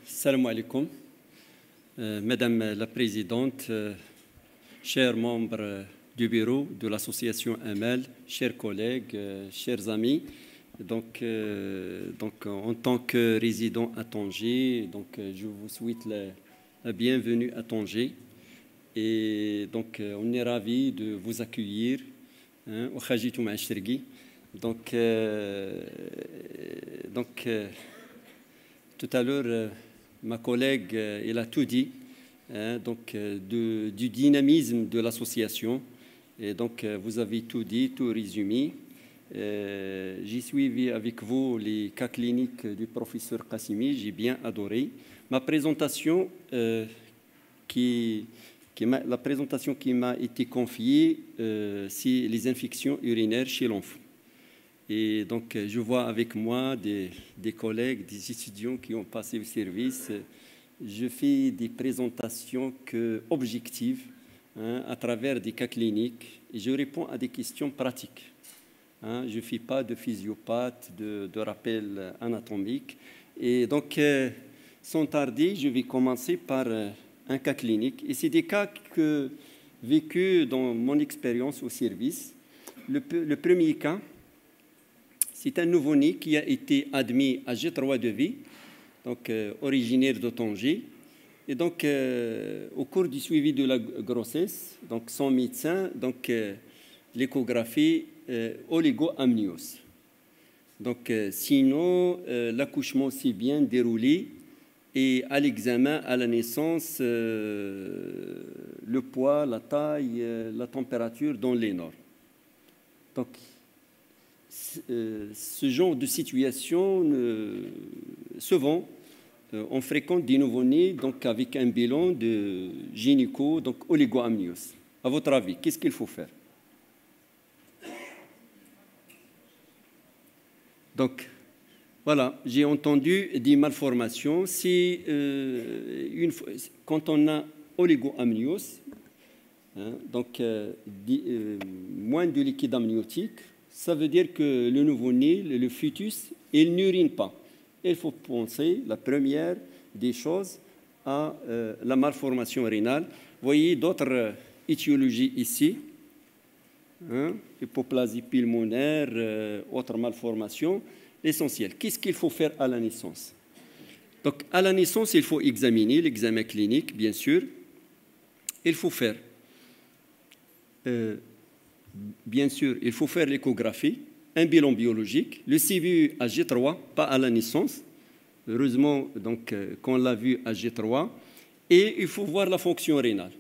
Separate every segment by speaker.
Speaker 1: Salam alaikum. Madame la Présidente, chers membres du bureau de l'association AMAL, chers collègues, chers amis, donc, en tant que résident à Tanger, je vous souhaite la bienvenue à Tanger. Et donc, on est ravis de vous accueillir au Khajitou Ma'ashirgui. Donc, tout à l'heure, ma collègue, elle a tout dit, du dynamisme de l'association. Et donc, vous avez tout dit, tout résumé. J'ai suivi avec vous les cas cliniques du professeur Qassimi, j'ai bien adoré. Ma présentation, la présentation qui m'a été confiée, c'est les infections urinaires chez l'enfant. Et donc, je vois avec moi des collègues, des étudiants qui ont passé le service. Je fais des présentations objectives à travers des cas cliniques et je réponds à des questions pratiques. Je ne fais pas de physiopathe, de rappel anatomique. Et donc, sans tarder, je vais commencer par un cas clinique. Et c'est des cas que vécus dans mon expérience au service. Le premier cas, c'est un nouveau-né qui a été admis à G3 de vie, donc originaire de Tanger. Et donc, au cours du suivi de la grossesse, donc son médecin, donc l'échographie oligo-amniose. Donc, sinon, l'accouchement s'est bien déroulé et à l'examen, à la naissance, le poids, la taille, la température dans les normes. Donc, ce genre de situation, souvent, on fréquente des nouveau-nés donc avec un bilan de gynéco, donc oligo-amniose. À votre avis, qu'est-ce qu'il faut faire? Donc, voilà, j'ai entendu des malformations. Quand on a oligo-amniose, donc moins de liquide amniotique, ça veut dire que le nouveau-né, le fœtus, il n'urine pas. Il faut penser, la première des choses, à la malformation rénale. Vous voyez d'autres étiologies ici. Hypoplasie pulmonaire, autres malformations. L'essentiel, qu'est-ce qu'il faut faire à la naissance? Donc, à la naissance, il faut examiner l'examen clinique, bien sûr. Il faut faire... bien sûr, il faut faire l'échographie, un bilan biologique, le CVU à G3, pas à la naissance. Heureusement, donc, qu'on l'a vu à G3. Et il faut voir la fonction rénale.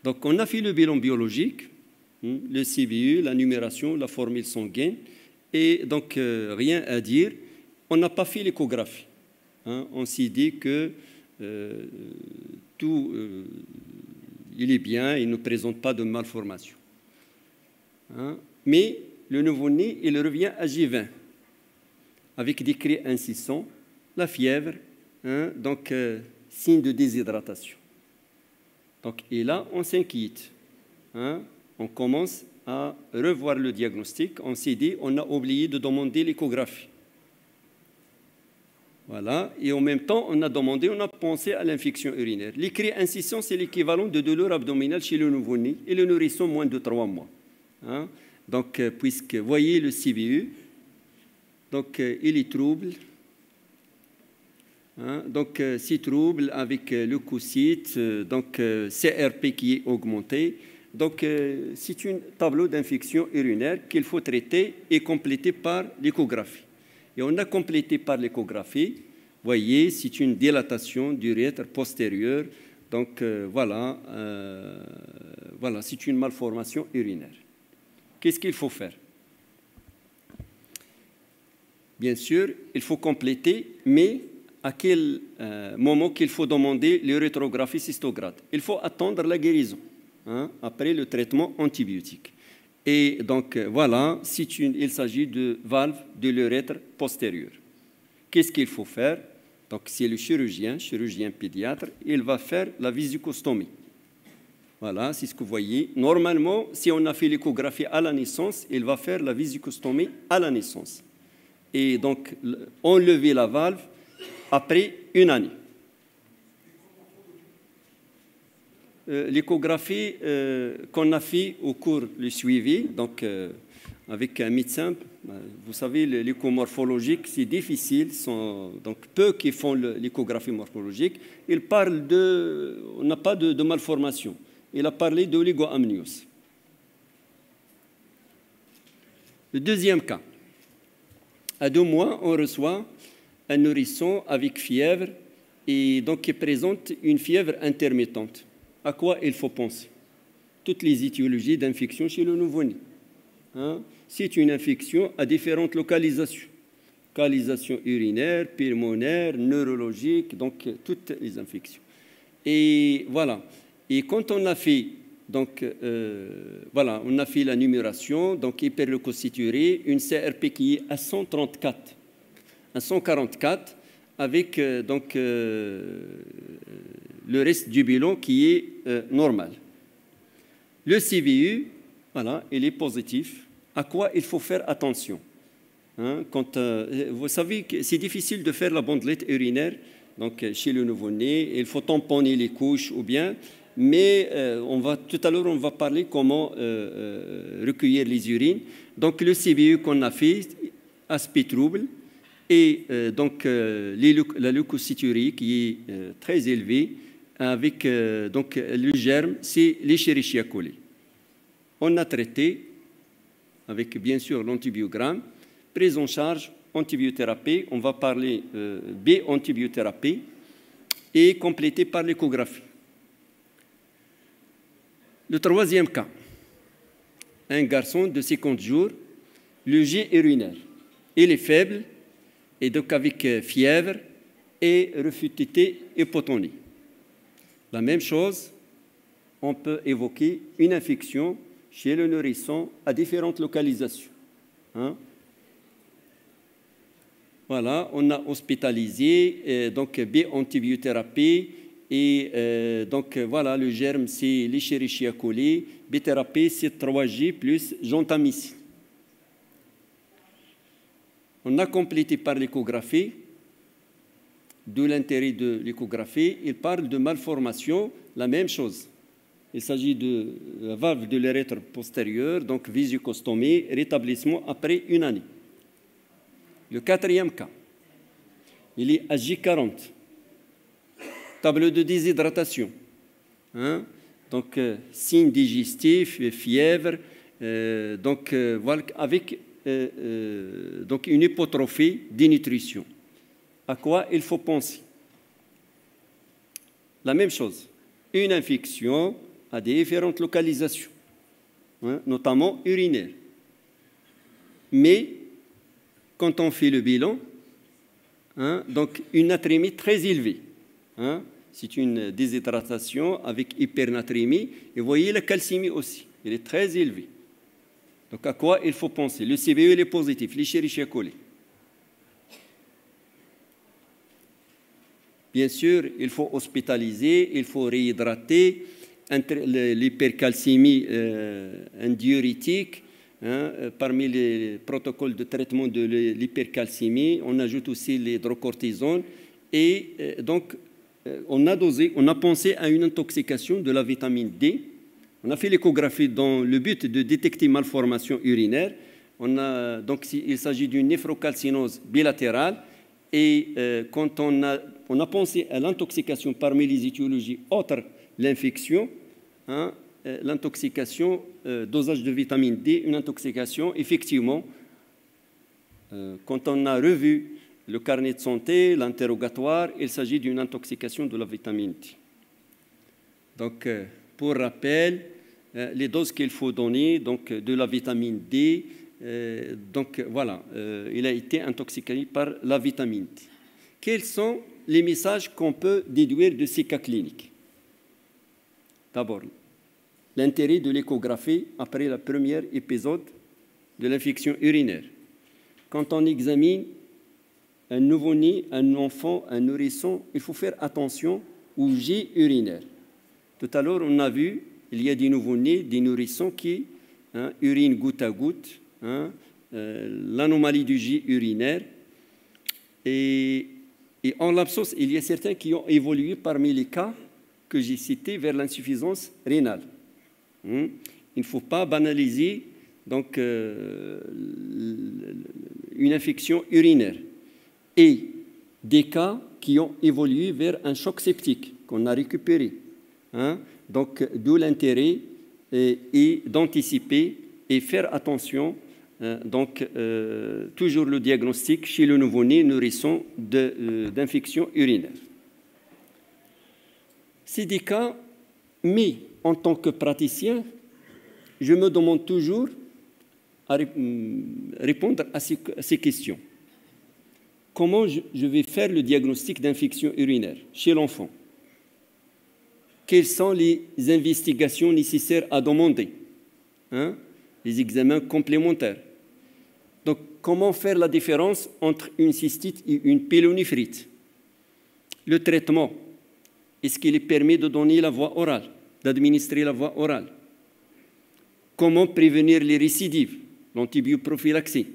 Speaker 1: Donc, on a fait le bilan biologique, le CVU, la numération, la formule sanguine. Et donc, rien à dire. On n'a pas fait l'échographie. On s'est dit que tout, il est bien, il ne présente pas de malformation. Mais le nouveau-né, il revient à G20 avec des cris insistants, la fièvre, donc signe de déshydratation. Donc, et là, on s'inquiète. On commence à revoir le diagnostic. On s'est dit, on a oublié de demander l'échographie. Voilà. Et en même temps, on a pensé à l'infection urinaire. Les cris insistants, c'est l'équivalent de douleur abdominale chez le nouveau-né et le nourrisson moins de 3 mois. Donc, puisque vous voyez le CVU, donc il est trouble. Donc, c'est trouble avec leucocyte, donc CRP qui est augmenté. Donc, c'est un tableau d'infection urinaire qu'il faut traiter et compléter par l'échographie. Et on a complété par l'échographie. Vous voyez, c'est une dilatation du urètre postérieur. Donc, voilà, c'est une malformation urinaire. Qu'est-ce qu'il faut faire? Bien sûr, il faut compléter, mais à quel moment qu'il faut demander l'urétrographie cystograde? Il faut attendre la guérison, après le traitement antibiotique. Et donc, voilà, il s'agit de valve de l'urètre postérieur. Qu'est-ce qu'il faut faire? Donc, c'est le chirurgien pédiatre, il va faire la vésicostomie. Voilà, c'est ce que vous voyez. Normalement, si on a fait l'échographie à la naissance, il va faire la vésicostomie à la naissance. Et donc, enlever la valve après une année. L'échographie qu'on a fait au cours du suivi, donc avec un médecin, vous savez, l'échomorphologique, c'est difficile, donc peu qui font l'échographie morphologique. Il parle on n'a pas de malformation. Il a parlé d'oligoamnios. Le deuxième cas, à 2 mois, on reçoit un nourrisson avec fièvre et donc qui présente une fièvre intermittente. À quoi il faut penser? Toutes les étiologies d'infection chez le nouveau-né. C'est une infection à différentes localisations. Localisation urinaire, pulmonaire, neurologique, donc toutes les infections. Et voilà. Et quand on a fait, donc, voilà, on a fait la numération, donc hyperleucocyturée, une CRP qui est à 134, à 144, avec donc, le reste du bilan qui est normal. Le CVU, voilà, il est positif. À quoi il faut faire attention? Vous savez que c'est difficile de faire la bandelette urinaire donc, chez le nouveau-né. Il faut tamponner les couches ou bien, mais tout à l'heure, on va parler comment recueillir les urines. Donc, le CVU qu'on a fait, aspect trouble, et donc la leucocyturie qui est très élevée, avec donc, le germe, c'est l'Escherichia coli. On a traité avec bien sûr l'antibiogramme, prise en charge, antibiothérapie, on va parler B-antibiothérapie, et complété par l'échographie. Le troisième cas, un garçon de 50 jours, le jet urinaire, il est faible, et donc avec fièvre et refutité hypotonie. La même chose, on peut évoquer une infection chez le nourrisson à différentes localisations. Voilà, on a hospitalisé, donc B-antibiothérapie, et donc voilà, le germe, c'est l'Escherichia coli, B-thérapie, c'est 3G plus gentamicine. On a complété par l'échographie, d'où l'intérêt de l'échographie. Il parle de malformation, la même chose. Il s'agit de la valve de l'urètre postérieur, donc vésicostomie, rétablissement après une année. Le quatrième cas, il est à J40, tableau de déshydratation. Donc, signes digestifs, fièvre, donc, voilà, avec donc une hypotrophie, dénutrition. À quoi il faut penser? La même chose, une infection à différentes localisations, notamment urinaires. Mais quand on fait le bilan, donc une natrémie très élevée. C'est une déshydratation avec hypernatrémie. Et vous voyez la calcémie aussi, elle est très élevée. Donc à quoi il faut penser? Le CVE il est positif, l'Escherichia coli. Bien sûr, il faut hospitaliser, il faut réhydrater, l'hypercalcémie, un diurétique. Parmi les protocoles de traitement de l'hypercalcémie, on ajoute aussi l'hydrocortisone. Et donc, on a pensé à une intoxication de la vitamine D. On a fait l'échographie dans le but de détecter malformation urinaire. Donc, il s'agit d'une néphrocalcinose bilatérale. Et quand on a pensé à l'intoxication parmi les étiologies autres, l'infection, l'intoxication, dosage de vitamine D, une intoxication, effectivement, quand on a revu le carnet de santé, l'interrogatoire, il s'agit d'une intoxication de la vitamine D. Donc, pour rappel, les doses qu'il faut donner, donc de la vitamine D, donc voilà, il a été intoxiqué par la vitamine D. Quels sont les messages qu'on peut déduire de ces cas cliniques? D'abord, l'intérêt de l'échographie après le premier épisode de l'infection urinaire. Quand on examine un nouveau-né, un enfant, un nourrisson, il faut faire attention au jet urinaire. Tout à l'heure, on a vu, il y a des nouveau-nés, des nourrissons qui urinent goutte à goutte, l'anomalie du jet urinaire. Et Et en l'absence, il y a certains qui ont évolué parmi les cas que j'ai cités vers l'insuffisance rénale. Il ne faut pas banaliser donc, une infection urinaire. Et des cas qui ont évolué vers un choc septique qu'on a récupéré. Donc, d'où l'intérêt d'anticiper et faire attention. Donc, toujours le diagnostic chez le nouveau-né nourrisson d'infection urinaire. C'est des cas, mais en tant que praticien, je me demande toujours à répondre à ces questions. Comment je vais faire le diagnostic d'infection urinaire chez l'enfant? Quelles sont les investigations nécessaires à demander? Les examens complémentaires. Donc, comment faire la différence entre une cystite et une pyélonéphrite? Le traitement, est-ce qu'il permet de donner la voie orale, d'administrer la voie orale? Comment prévenir les récidives, l'antibioprophylaxie?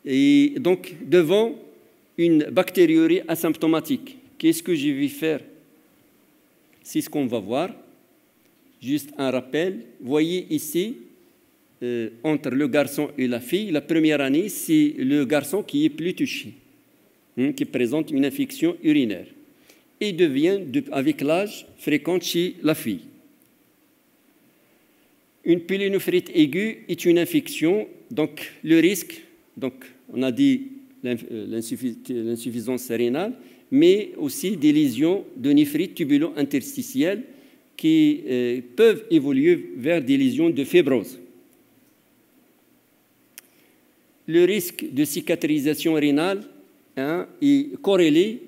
Speaker 1: Et donc, devant une bactériurie asymptomatique, qu'est-ce que je vais faire? C'est ce qu'on va voir. Juste un rappel, voyez ici, entre le garçon et la fille, la première année, c'est le garçon qui est plus touché, qui présente une infection urinaire, et devient, avec l'âge, fréquente chez la fille. Une pyélonéphrite aiguë est une infection, donc le risque, donc on a dit l'insuffisance rénale, mais aussi des lésions de néphrite tubulo-interstitielle qui peuvent évoluer vers des lésions de fibrose. Le risque de cicatrisation rénale est corrélé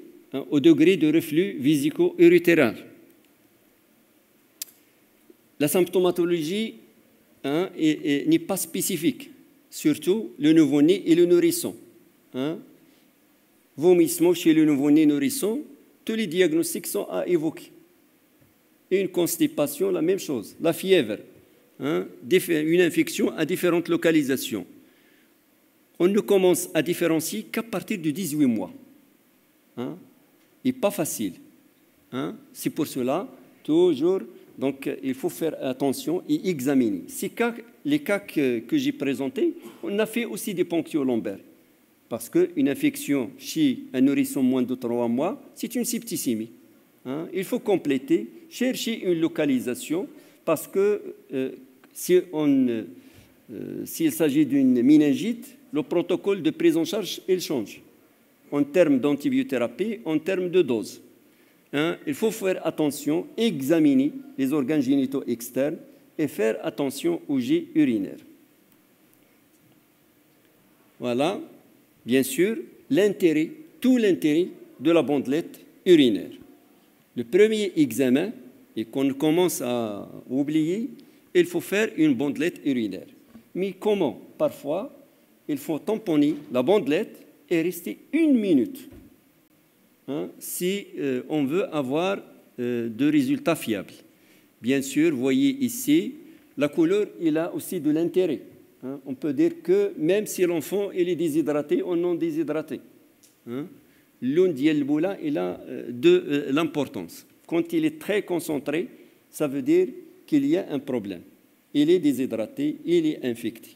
Speaker 1: au degré de reflux vésico-urétral. La symptomatologie n'est pas spécifique, surtout le nouveau-né et le nourrisson. Vomissement chez le nouveau-né nourrisson, tous les diagnostics sont à évoquer. Une constipation, la même chose. La fièvre, une infection à différentes localisations. On ne commence à différencier qu'à partir de 18 mois. Et pas facile. C'est pour cela, toujours, donc, il faut faire attention et examiner. Les cas que j'ai présentés, on a fait aussi des ponctions lombaires. Parce qu'une infection chez un nourrisson moins de 3 mois, c'est une septicémie. Il faut compléter, chercher une localisation, parce que s'il s'agit d'une méningite, le protocole de prise en charge, il change, en termes d'antibiothérapie, en termes de dose. Il faut faire attention, examiner les organes génitaux externes et faire attention aux jets urinaires. Voilà, bien sûr, tout l'intérêt de la bandelette urinaire. Le premier examen, et qu'on commence à oublier, il faut faire une bandelette urinaire. Mais comment? Parfois, il faut tamponner la bandelette et rester 1 minute si on veut avoir de résultats fiables. Bien sûr, vous voyez ici, la couleur, il a aussi de l'intérêt. On peut dire que même si l'enfant est déshydraté ou non déshydraté, l'une ديال البوله il a de l'importance. Quand il est très concentré, ça veut dire qu'il y a un problème. Il est déshydraté, il est infecté.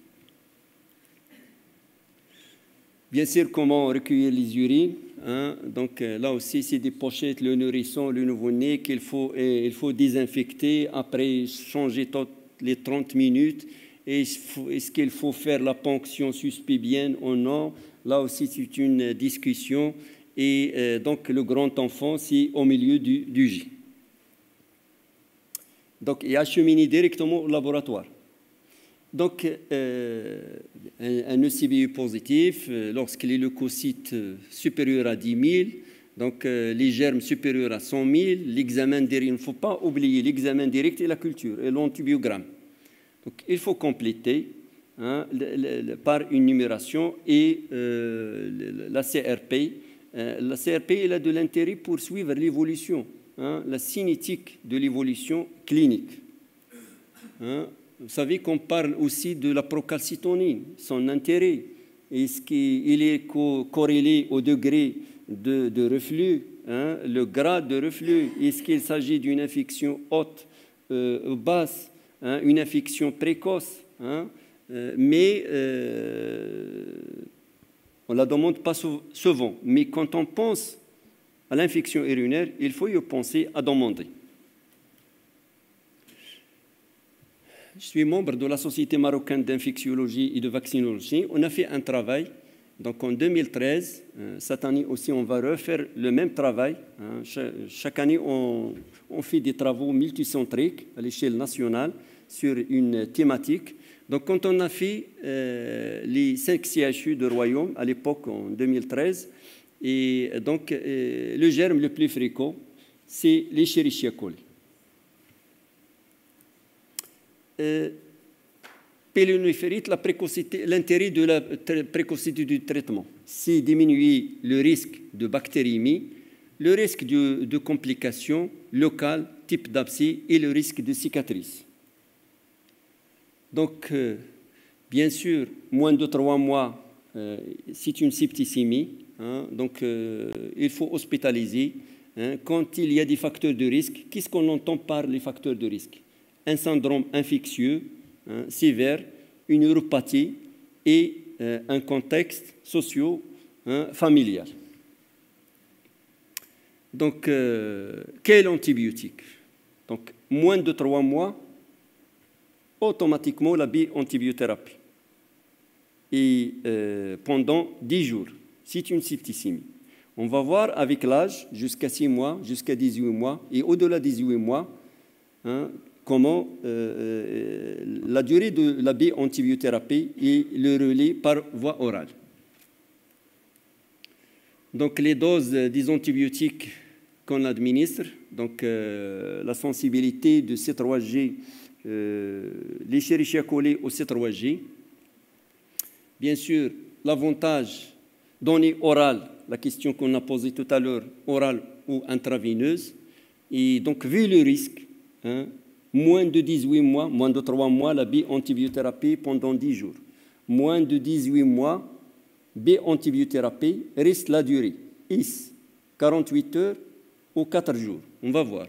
Speaker 1: Bien sûr, comment recueillir les urines? Donc là aussi, c'est des pochettes, le nourrisson, le nouveau-né qu'il il faut désinfecter, après changer toutes les 30 minutes. Est-ce qu'il faut faire la ponction suspubienne ou non? Là aussi, c'est une discussion. Et donc, le grand enfant, c'est au milieu du J. Donc, il est acheminé directement au laboratoire. Donc, un ECBU positif, lorsque les leucocytes supérieurs à 10 000, donc les germes supérieurs à 100 000, l'examen direct, il ne faut pas oublier l'examen direct et la culture, et l'antibiogramme. Donc, il faut compléter par une numération et la CRP. La CRP, elle a de l'intérêt pour suivre l'évolution, la cinétique de l'évolution clinique. Vous savez qu'on parle aussi de la procalcitonine, son intérêt. Est-ce qu'il est corrélé au degré de reflux, hein, le grade de reflux, est-ce qu'il s'agit d'une infection haute ou basse, hein, une infection précoce, hein, mais on ne la demande pas souvent. Mais quand on pense à l'infection urinaire, il faut y penser à demander. Je suis membre de la Société marocaine d'infectiologie et de vaccinologie. On a fait un travail. Donc en 2013, cette année aussi, on va refaire le même travail. Chaque année, on fait des travaux multicentriques à l'échelle nationale sur une thématique. Donc quand on a fait les 5 CHU de Royaume, à l'époque en 2013, et donc le germe le plus fréquent, c'est l'Escherichia coli. Pélonéphrite, la précocité, l'intérêt de la précocité du traitement, c'est diminuer le risque de bactériémie, le risque de complications locales, type d'abcès et le risque de cicatrice. Donc, bien sûr, moins de 3 mois, c'est une septicémie, hein, donc il faut hospitaliser. Hein, quand il y a des facteurs de risque, qu'est-ce qu'on entend par les facteurs de risque? Un syndrome infectieux, hein, sévère, une uropathie et un contexte socio-familial. Donc, quel antibiotique? Donc, moins de 3 mois, automatiquement la bi-antibiothérapie. Et pendant 10 jours, c'est une septicémie. On va voir avec l'âge, jusqu'à 6 mois, jusqu'à 18 mois, et au-delà de 18 mois, hein, comment la durée de la bi-antibiothérapie et le relais par voie orale. Donc, les doses des antibiotiques qu'on administre, donc la sensibilité de C3G, l'Escherichia coli au C3G. Bien sûr, l'avantage donné oral, la question qu'on a posée tout à l'heure, orale ou intraveineuse. Et donc, vu le risque, hein, moins de 18 mois, moins de 3 mois, la bi-antibiothérapie pendant 10 jours. Moins de 18 mois, bi-antibiothérapie reste la durée, 48 heures ou 4 jours. On va voir.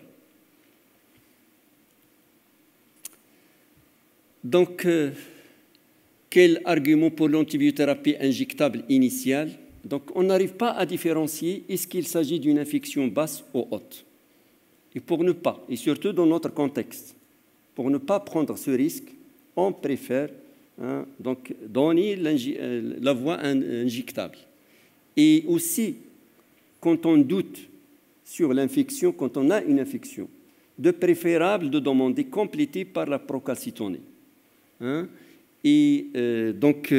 Speaker 1: Donc, quel argument pour l'antibiothérapie injectable initiale? Donc, on n'arrive pas à différencier est-ce qu'il s'agit d'une infection basse ou haute. Et pour ne pas, et surtout dans notre contexte, pour ne pas prendre ce risque, on préfère donc donner la voie injectable. Et aussi, quand on doute sur l'infection, quand on a une infection, de préférable de demander complétée par la procalcitonie. Hein? Et donc,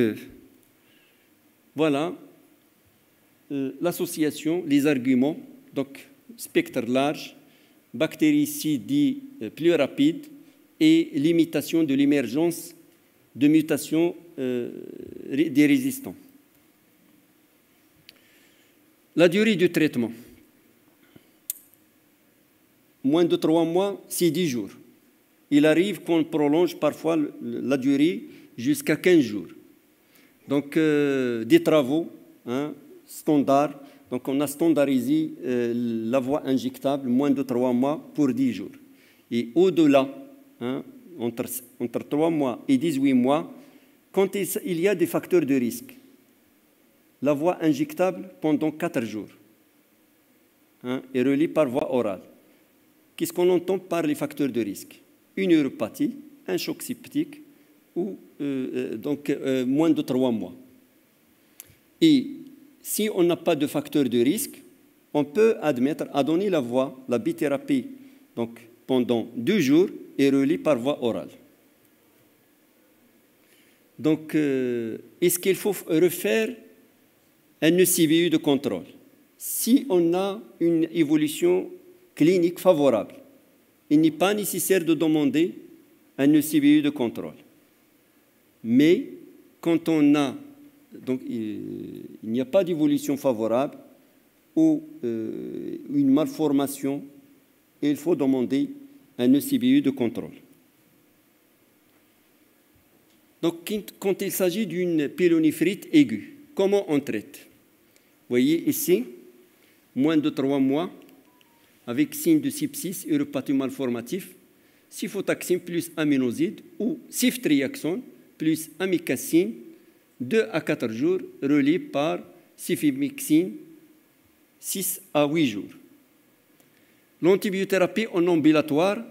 Speaker 1: voilà l'association, les arguments, donc spectre large, bactéricide plus rapide et limitation de l'émergence de mutations des résistants. La durée du traitement. Moins de 3 mois, c'est 10 jours. Il arrive qu'on prolonge parfois la durée jusqu'à 15 jours. Donc, des travaux standards. Donc, on a standardisé la voie injectable, moins de 3 mois pour 10 jours. Et au-delà, entre 3 mois et 18 mois, quand il y a des facteurs de risque, la voie injectable pendant 4 jours est reliée par voie orale. Qu'est-ce qu'on entend par les facteurs de risque? Une uropathie, un choc septique, ou moins de 3 mois. Et si on n'a pas de facteur de risque, on peut admettre à donner la voie, la bithérapie, donc pendant 2 jours et reliée par voie orale. Donc, est-ce qu'il faut refaire un ECVU de contrôle? Si on a une évolution clinique favorable, il n'est pas nécessaire de demander un ECVU de contrôle. Mais quand on a, donc il n'y a pas d'évolution favorable ou une malformation, il faut demander un ECVU de contrôle. Donc, quand il s'agit d'une pyélonéphrite aiguë, comment on traite? Vous voyez ici, moins de 3 mois, avec signe de sepsis, uropathie malformative, cifotaxime plus aminoside ou ciftriaxone plus amikacine, 2 à 4 jours, relié par cifimixine, 6 à 8 jours. L'antibiothérapie en ambulatoire,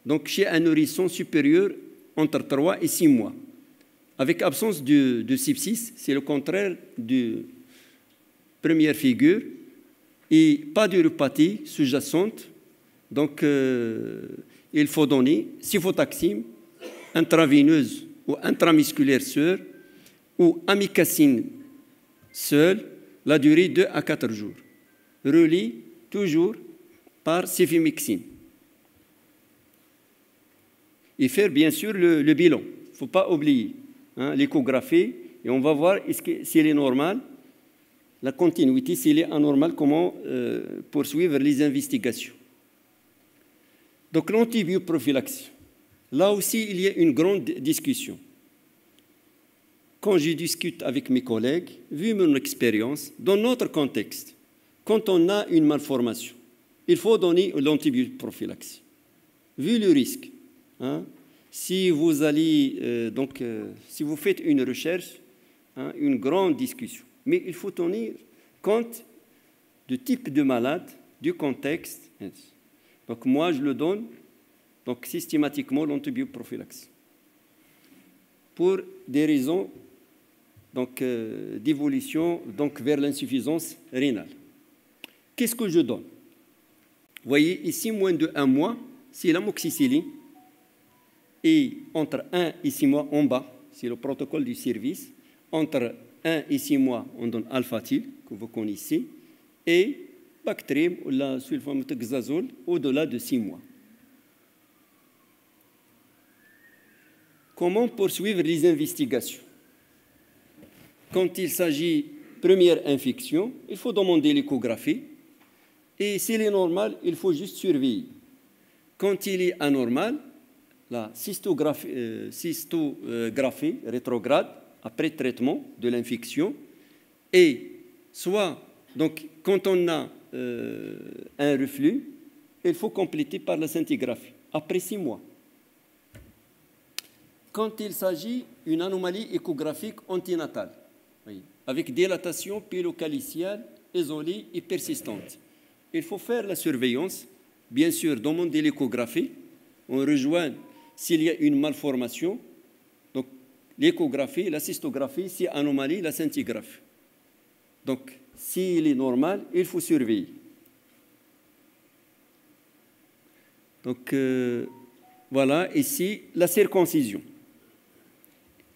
Speaker 1: donc chez un nourrisson supérieur entre 3 et 6 mois, avec absence de sepsis, c'est le contraire de première figure, et pas d'uropathie sous-jacente, donc il faut donner cifotaxime intraveineuse ou intramusculaire seule ou amikacine seule, la durée 2 à 4 jours, relié toujours par cifimixine. Et faire bien sûr le bilan. Il ne faut pas oublier l'échographie et on va voir si elle est normale, la continuité, s'il est anormal, comment poursuivre les investigations. Donc l'antibioprophylaxie, là aussi il y a une grande discussion. Quand je discute avec mes collègues, vu mon expérience, dans notre contexte, quand on a une malformation, il faut donner l'antibioprophylaxie. Vu le risque, si vous allez, si vous faites une recherche, une grande discussion, mais il faut tenir compte du type de malade, du contexte. Donc moi, je le donne donc, systématiquement l'antibioprophylaxie pour des raisons d'évolution vers l'insuffisance rénale. Qu'est-ce que je donne? Vous voyez ici, moins de 1 mois, c'est l'amoxicilline. Et entre 1 et 6 mois en bas, c'est le protocole du service. Entre 1 et 6 mois, on donne alphatil, que vous connaissez, et Bactrim ou la sulfaméthoxazole au-delà de 6 mois. Comment poursuivre les investigations? Quand il s'agit de première infection, il faut demander l'échographie. Et s'il est normal, il faut juste surveiller. Quand il est anormal, la cystographie rétrograde après traitement de l'infection. Et soit, donc, quand on a un reflux, il faut compléter par la scintigraphie après 6 mois. Quand il s'agit d'une anomalie échographique antinatale, avec dilatation pilocaliciale isolée et persistante, il faut faire la surveillance, bien sûr, demander l'échographie, on rejoint s'il y a une malformation, donc l'échographie, la cystographie, si anomalie, la scintigraphie. Donc, s'il est normal, il faut surveiller. Donc, voilà, ici, la circoncision.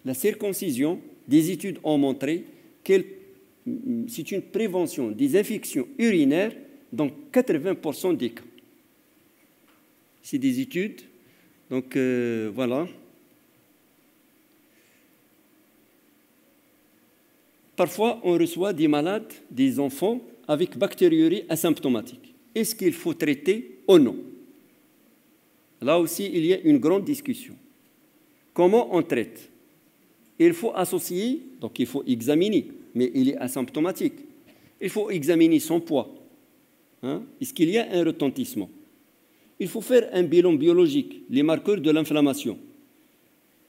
Speaker 1: La circoncision, des études ont montré que c'est une prévention des infections urinaires dans 80% des cas. C'est des études, donc voilà. Parfois, on reçoit des malades, des enfants avec bactériurie asymptomatique. Est-ce qu'il faut traiter ou non? Là aussi, il y a une grande discussion. Comment on traite? Il faut associer, donc il faut examiner, mais il est asymptomatique. Il faut examiner son poids. Est-ce qu'il y a un retentissement? Il faut faire un bilan biologique, les marqueurs de l'inflammation.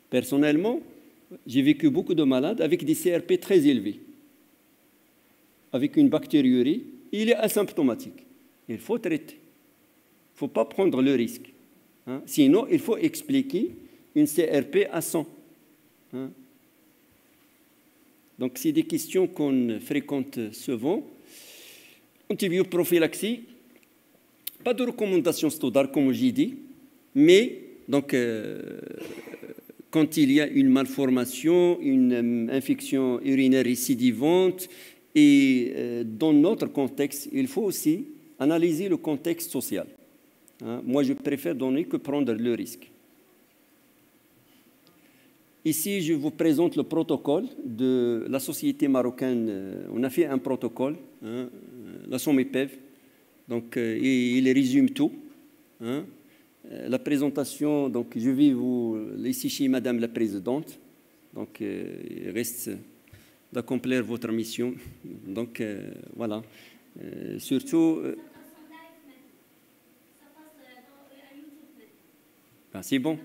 Speaker 1: Personnellement, j'ai vécu beaucoup de malades avec des CRP très élevés, avec une bactériurie, il est asymptomatique. Il faut traiter. Il ne faut pas prendre le risque. Sinon, il faut expliquer une CRP à 100. Donc, c'est des questions qu'on fréquente souvent. Antibioprophylaxie, pas de recommandation standard, comme j'ai dit, mais donc, quand il y a une malformation, une infection urinaire récidivante, et dans notre contexte, il faut aussi analyser le contexte social. Moi, je préfère donner que prendre le risque. Ici, je vous présente le protocole de la société marocaine. On a fait un protocole, la SOMEPEV, donc il résume tout. La présentation, donc je vais vous laisser chez Madame la Présidente. Donc, il reste d'accomplir votre mission. Donc, voilà. Surtout... c'est bon.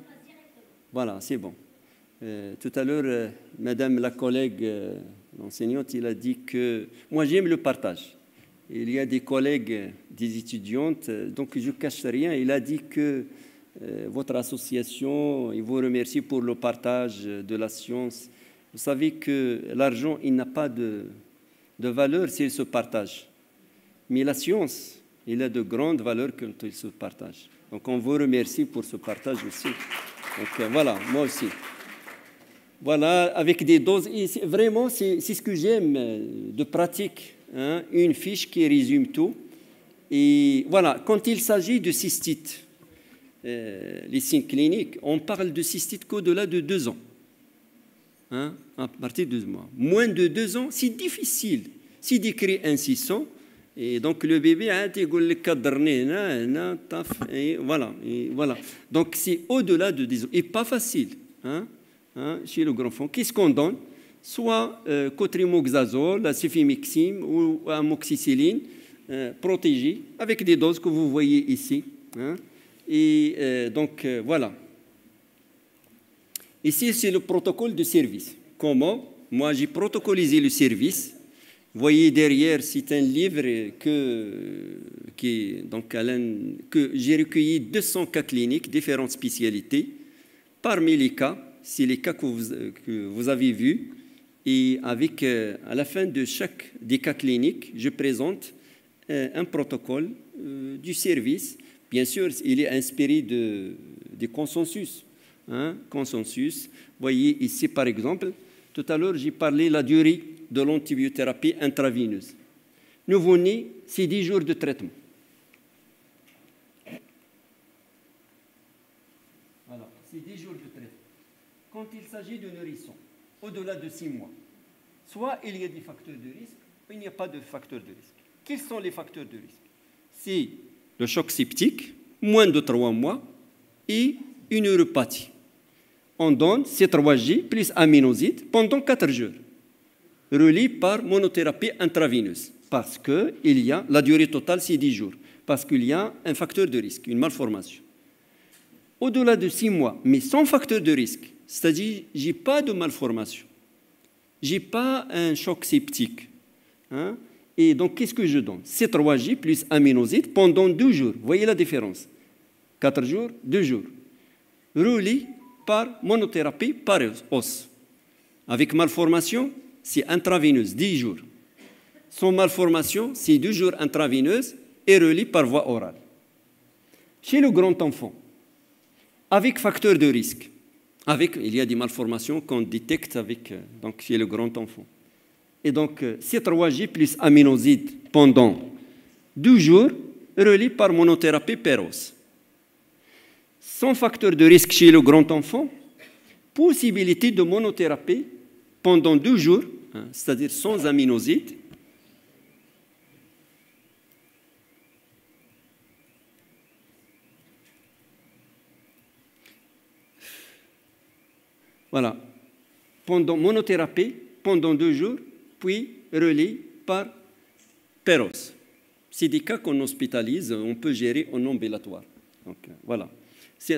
Speaker 1: Voilà, c'est bon. Tout à l'heure, Madame la collègue l'enseignante, il a dit que... Moi, j'aime le partage. Il y a des collègues, des étudiantes, donc je ne cache rien. Il a dit que votre association, il vous remercie pour le partage de la science. Vous savez que l'argent, il n'a pas de valeur s'il se partage. Mais la science, il a de grandes valeurs quand il se partage. Donc, on vous remercie pour ce partage aussi. Donc, voilà, moi aussi. Voilà, avec des doses. Et vraiment, c'est ce que j'aime de pratique. Hein, une fiche qui résume tout. Et voilà, quand il s'agit de cystite, les signes cliniques, on parle de cystite qu'au-delà de 2 ans. Hein, à partir de 2 mois. Moins de 2 ans, c'est difficile. C'est décrit insistant. Et donc le bébé a été cadré, voilà, et voilà. Donc c'est au-delà de 10 ans. Et pas facile chez le grand enfant. Qu'est-ce qu'on donne? Soit cotrimoxazole, la cefimixime ou amoxicilline protégée avec des doses que vous voyez ici. Hein. Et donc voilà. Ici, c'est le protocole de service. Comment? Moi, j'ai protocolisé le service. Vous voyez derrière, c'est un livre que j'ai recueilli 200 cas cliniques, différentes spécialités. Parmi les cas, c'est les cas que vous avez vus. Et avec, à la fin de chaque des cas cliniques, je présente un protocole du service. Bien sûr, il est inspiré des consensus. Hein, consensus. Vous voyez ici, par exemple, tout à l'heure, j'ai parlé de la durée de l'antibiothérapie intraveineuse. Nouveau-né, c'est 10 jours de traitement. Voilà, c'est 10 jours de traitement. Quand il s'agit de nourrissons, au-delà de 6 mois, soit il y a des facteurs de risque, ou il n'y a pas de facteurs de risque. Quels sont les facteurs de risque? C'est le choc septique, moins de 3 mois, et une neuropathie. On donne C3J plus aminoside pendant 4 jours, relié par monothérapie intraveineuse, parce que la durée totale, c'est 10 jours, parce qu'il y a un facteur de risque, une malformation. Au-delà de 6 mois, mais sans facteur de risque, c'est-à-dire je n'ai pas de malformation, je n'ai pas un choc septique. Hein? Et donc, qu'est-ce que je donne? C3J plus aminoside pendant 2 jours. Vous voyez la différence? 4 jours, 2 jours. Relié par monothérapie par os. Avec malformation, c'est intraveineuse, 10 jours. Sans malformation, c'est 2 jours intraveineuse et relié par voie orale. Chez le grand enfant, avec facteur de risque, il y a des malformations qu'on détecte donc chez le grand enfant. Et donc, C3J plus aminoside pendant 2 jours, relié par monothérapie par os. Sans facteur de risque chez le grand enfant, possibilité de monothérapie pendant 2 jours, c'est-à-dire sans aminoside. Voilà. Pendant monothérapie, pendant 2 jours, puis relié par péros. C'est des cas qu'on hospitalise, on peut gérer en ambulatoire. Donc, voilà.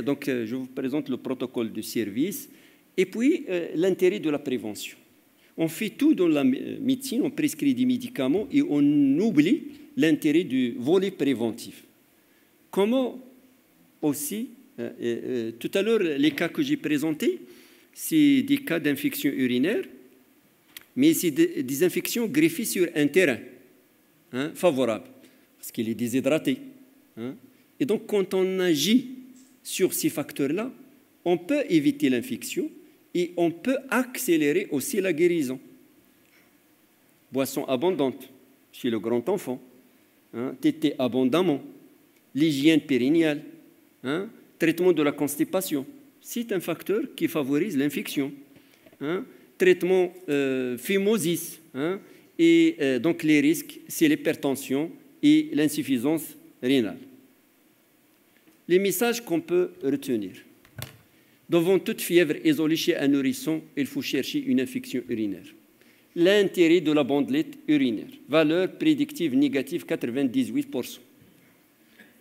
Speaker 1: Donc, je vous présente le protocole de service et puis l'intérêt de la prévention. On fait tout dans la médecine, on prescrit des médicaments et on oublie l'intérêt du volet préventif. Comment aussi, tout à l'heure, les cas que j'ai présentés, c'est des cas d'infection urinaire, mais c'est des infections greffées sur un terrain favorable, parce qu'il est déshydraté. Et donc, quand on agit sur ces facteurs-là, on peut éviter l'infection et on peut accélérer aussi la guérison. Boisson abondante chez le grand enfant, tété abondamment, l'hygiène périnéale, traitement de la constipation. C'est un facteur qui favorise l'infection. Traitement phimosis. Et donc les risques, c'est l'hypertension et l'insuffisance rénale. Les messages qu'on peut retenir. Devant toute fièvre isolée chez un nourrisson, il faut chercher une infection urinaire. l'intérêt de la bandelette urinaire. Valeur prédictive négative 98%.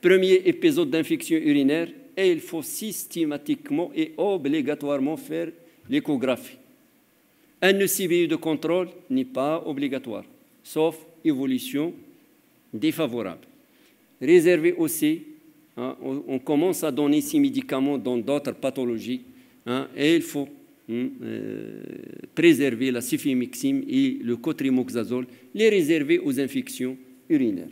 Speaker 1: Premier épisode d'infection urinaire, et il faut systématiquement et obligatoirement faire l'échographie. Un ECBU de contrôle n'est pas obligatoire, sauf évolution défavorable. Réservé aussi, hein, on commence à donner ces médicaments dans d'autres pathologies, hein, et il faut préserver la cifimixime et le cotrimoxazole, les réserver aux infections urinaires.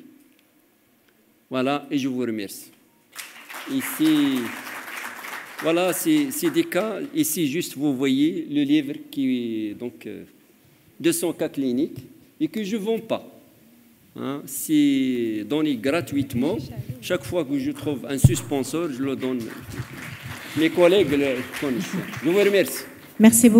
Speaker 1: Voilà, et je vous remercie. Ici, voilà, c'est des cas. Ici, juste, vous voyez le livre qui est donc 200 cas cliniques et que je ne vends pas. Hein, c'est donné gratuitement. Chaque fois que je trouve un suspenseur, je le donne. Mes collègues le connaissent. Je vous remercie.
Speaker 2: Merci beaucoup.